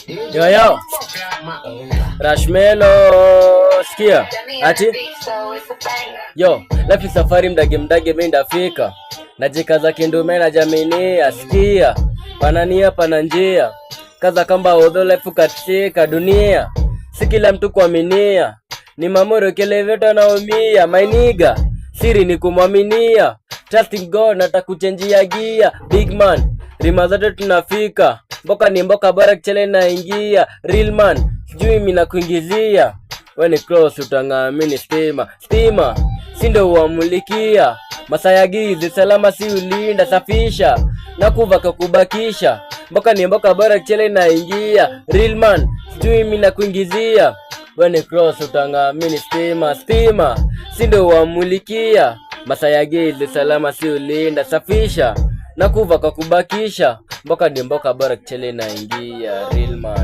Yo, Rashmelo, sikia ati yo lafi safari mdage mimi ndafika, najikaza kindume na jamini asikia panania pana njia kaza kamba odho life katika dunia, si kila mtu kuaminia, ni mamoro kile veto naumia, my nigga siri ni kumwaminia, trusting God natakuchenjia gia, big man rima zote tunafika, mboka ni mboka bora kichele na ingia, real man sijui mimi nakuingizia, when close utangamini stima sindo uamulikia, masaya gizi salama si ulinda safisha na kuvaka kubakisha, mboka ni mboka bora kichele na ingia, real man sijui mimi nakuingizia, when cross utangamini stima sindo uamulikia, masaya gizi salama si ulinda safisha na kuvaka kubakisha, mboka ni mboka bora kichele na ingia, real man.